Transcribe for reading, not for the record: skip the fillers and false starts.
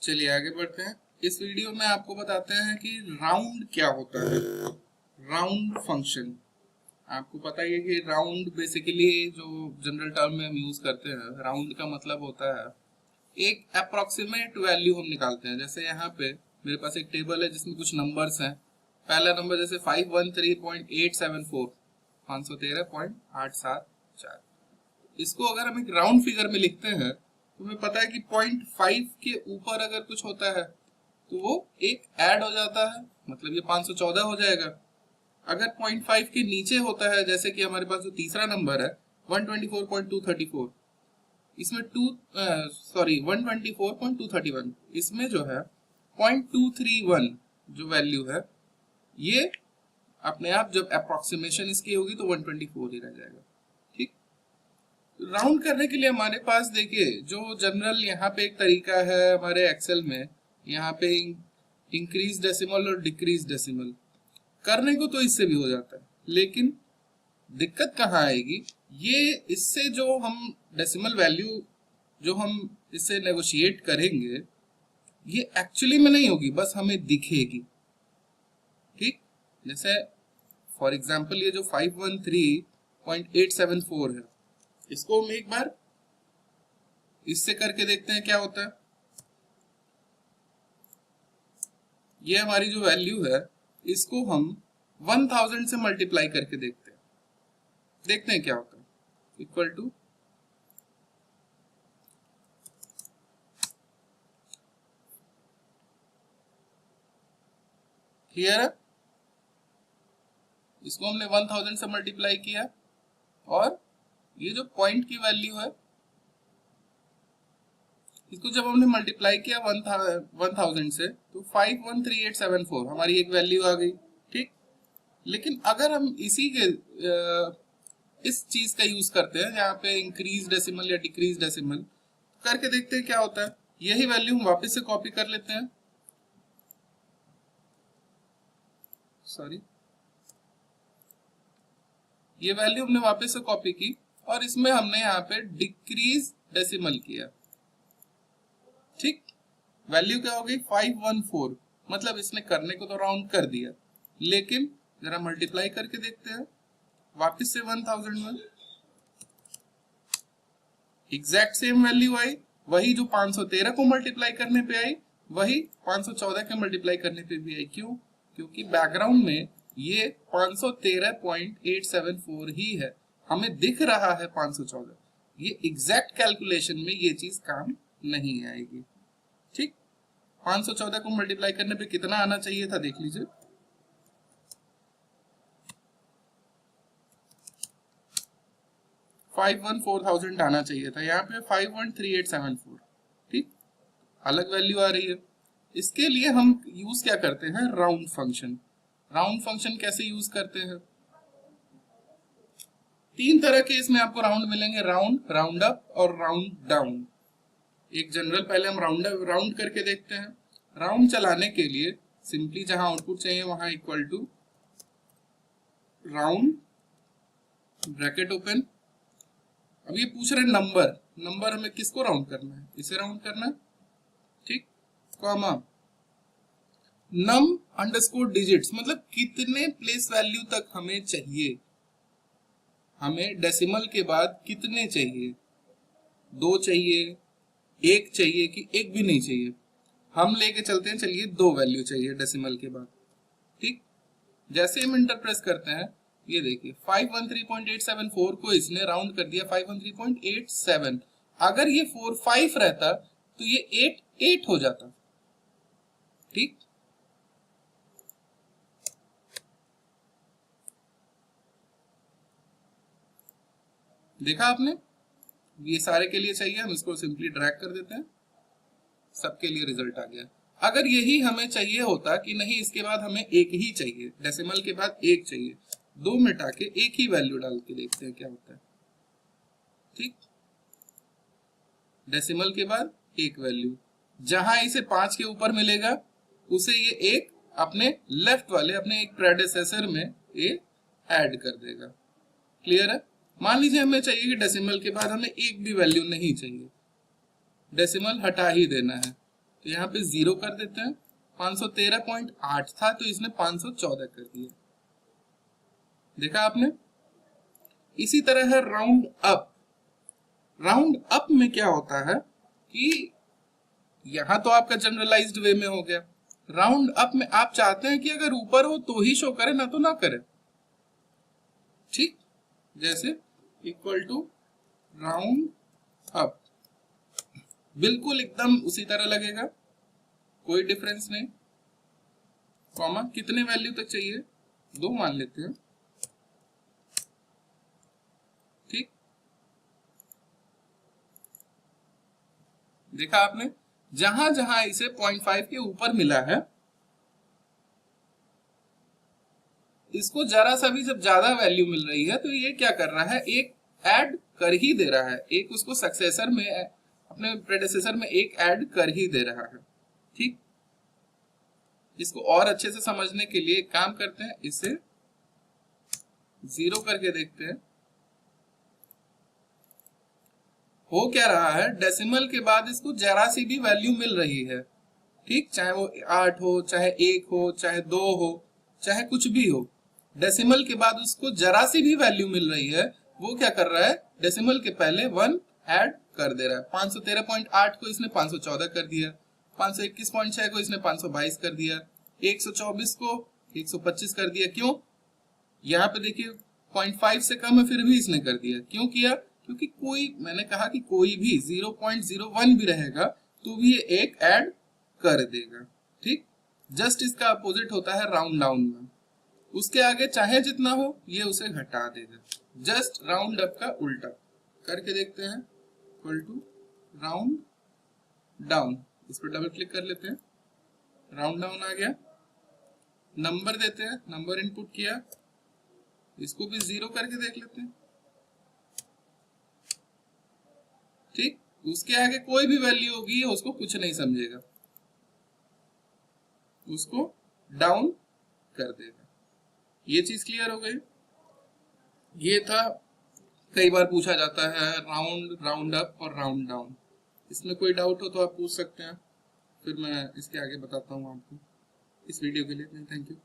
चलिए आगे बढ़ते हैं। इस वीडियो में आपको बताते हैं कि राउंड क्या होता है। राउंड फंक्शन, आपको पता ही है कि राउंड बेसिकली जो जनरल टर्म में हम यूज करते हैं, राउंड का मतलब होता है एक अप्रोक्सीमेट वैल्यू हम निकालते हैं। जैसे यहाँ पे मेरे पास एक टेबल है जिसमें कुछ नंबर्स हैं। पहला नंबर जैसे 513.874, 513.874। इसको अगर हम एक राउंड फिगर में लिखते हैं तो हमें पता है कि 0.5 के ऊपर अगर कुछ होता है तो वो एक ऐड हो जाता है, मतलब ये 514 हो जाएगा। अगर 0.5 के नीचे होता है, जैसे कि हमारे पास जो तीसरा नंबर है 124.234, इसमें 124.231, इसमें जो है 0.231 जो वैल्यू है, ये अपने आप जब अप्रोक्सीमेशन इसकी होगी तो 124 ही रह जाएगा। ठीक, राउंड करने के लिए हमारे पास देखिए जो जनरल यहाँ पे एक तरीका है हमारे एक्सेल में, यहाँ पे इंक्रीज डेसिमल और डिक्रीज डेसिमल करने को तो इससे भी हो जाता है, लेकिन दिक्कत कहाँ आएगी, ये इससे जो हम डेसिमल वैल्यू जो हम इससे नेगोशिएट करेंगे ये एक्चुअली में नहीं होगी, बस हमें दिखेगी। ठीक, जैसे फॉर एग्जांपल ये जो 513.874 है, इसको हम एक बार इससे करके देखते हैं क्या होता है। ये हमारी जो वैल्यू है इसको हम 1000 से मल्टीप्लाई करके देखते हैं क्या होता है। इक्वल टू क्लियर है, इसको हमने 1000 से मल्टीप्लाई किया और ये जो पॉइंट की वैल्यू है इसको जब हमने मल्टीप्लाई किया 1000 से तो 513874 हमारी एक वैल्यू आ गई। ठीक, लेकिन अगर हम इसी के इस चीज का यूज करते हैं जहाँ पे इंक्रीज डेसिमल या डिक्रीज डेसिमल करके देखते हैं क्या होता है। यही वैल्यू हम वापस से कॉपी कर लेते हैं, सॉरी, ये वैल्यू हमने वापस से कॉपी की और इसमें हमने यहाँ पे डिक्रीज डेसिमल किया। ठीक, वैल्यू क्या हो गई 514, मतलब इसने करने को तो राउंड कर दिया, लेकिन जरा मल्टीप्लाई करके देखते हैं वापस से 1000 में, एग्जैक्ट सेम वैल्यू आई, वही जो 513 को मल्टीप्लाई करने पे आई वही 514 के मल्टीप्लाई करने पे भी आई। क्यों? क्योंकि बैकग्राउंड में ये 513.874 ही है, हमें दिख रहा है 514, ये एग्जैक्ट कैलकुलेशन में ये चीज काम नहीं आएगी। ठीक, 514 को मल्टीप्लाई करने पे कितना आना चाहिए था देख लीजिए, 514,000 आना चाहिए था, यहाँ पे 513874। ठीक, अलग वैल्यू आ रही है। इसके लिए हम यूज क्या करते हैं, राउंड फंक्शन। राउंड फंक्शन कैसे यूज करते हैं, तीन तरह के इसमें आपको राउंड मिलेंगे, राउंड, राउंड अप और राउंड डाउन। एक जनरल पहले हम राउंड करके देखते हैं। राउंड चलाने के लिए सिंपली जहां आउटपुट चाहिए वहां equal to round bracket open. अब ये पूछ रहे नंबर हमें किसको राउंड करना है, इसे राउंड करना है। ठीक, कॉमा नम अंडरस्कोर डिजिट्स, मतलब कितने प्लेस वैल्यू तक हमें चाहिए, हमें डेसिमल के बाद कितने चाहिए, 2 चाहिए, 1 चाहिए कि 1 भी नहीं चाहिए। हम लेके चलते हैं, चलिए 2 वैल्यू चाहिए डेसिमल के बाद। ठीक, जैसे हम इंटर प्रेस करते हैं ये देखिए 513.874 को इसने राउंड कर दिया 513.87। अगर ये 45 रहता तो ये 88 हो जाता। ठीक, देखा आपने, ये सारे के लिए चाहिए, हम इसको सिंपली ड्रैग कर देते हैं, सबके लिए रिजल्ट आ गया। अगर यही हमें चाहिए होता कि नहीं इसके बाद हमें 1 ही चाहिए, डेसिमल के बाद 1 चाहिए, 2 मिटा के 1 ही वैल्यू डाल के देखते हैं क्या होता है। ठीक, डेसिमल के बाद 1 वैल्यू, जहां इसे 5 के ऊपर मिलेगा उसे ये 1 अपने लेफ्ट वाले अपने एक प्रेडेसेसर में ये ऐड कर देगा। क्लियर है, मान लीजिए हमें चाहिए कि डेसिमल के बाद हमें 1 भी वैल्यू नहीं चाहिए, डेसिमल हटा ही देना है। तो यहाँ पे 0 कर देते हैं। 513.8 था तो इसने 514 कर दिया। देखा आपने। इसी तरह है राउंड अप। राउंड अप में क्या होता है कि यहां तो आपका जनरलाइज्ड वे में हो गया। राउंड अप में आप चाहते हैं कि अगर ऊपर हो तो ही शो करे, ना तो ना करे। ठीक, जैसे इक्वल टू राउंड अप, बिल्कुल एकदम उसी तरह लगेगा, कोई डिफरेंस नहीं। कॉमा कितने वैल्यू तक चाहिए, 2 मान लेते हैं। ठीक, देखा आपने, जहां जहां इसे 0.5 के ऊपर मिला है, इसको जरा सा भी जब ज्यादा वैल्यू मिल रही है तो ये क्या कर रहा है, एक ऐड कर ही दे रहा है, एक उसको सक्सेसर में, अपने प्रेडेसेसर में एक ऐड कर ही दे रहा है। ठीक, इसको और अच्छे से समझने के लिए एक काम करते हैं, इसे 0 करके देखते हैं। हो क्या रहा है, डेसिमल के बाद इसको जरा सी भी वैल्यू मिल रही है। ठीक, चाहे वो 8 हो, चाहे 1 हो, चाहे 2 हो, चाहे कुछ भी हो, डेसिमल के बाद उसको जरा सी भी वैल्यू मिल रही है, वो क्या कर रहा है, डेसिमल के पहले 1 ऐड कर दे रहा है। 513.8 को इसने 514 कर दिया, 521.6 को इसने 522 कर दिया, 124 को 125 कर दिया। क्यों, यहाँ पे देखिए 0.5 से कम है फिर भी इसने कर दिया। क्यों किया, क्योंकि कोई, मैंने कहा कि कोई भी 0.01 भी रहेगा तो भी ये एक ऐड कर देगा। ठीक, जस्ट इसका अपोजिट होता है राउंड डाउन में, उसके आगे चाहे जितना हो ये उसे घटा देगा। जस्ट राउंड अप का उल्टा करके देखते हैं, इक्वल टू राउंड डाउन। इस पर डबल क्लिक कर लेते हैं, राउंड डाउन आ गया। नंबर देते हैं, नंबर इनपुट किया, इसको भी 0 करके देख लेते हैं। ठीक, उसके आगे कोई भी वैल्यू होगी उसको कुछ नहीं समझेगा, उसको डाउन कर देगा। ये चीज क्लियर हो गई। ये था, कई बार पूछा जाता है राउंड, राउंड अप और राउंड डाउन। इसमें कोई डाउट हो तो आप पूछ सकते हैं, फिर मैं इसके आगे बताता हूँ आपको। इस वीडियो के लिए थैंक यू।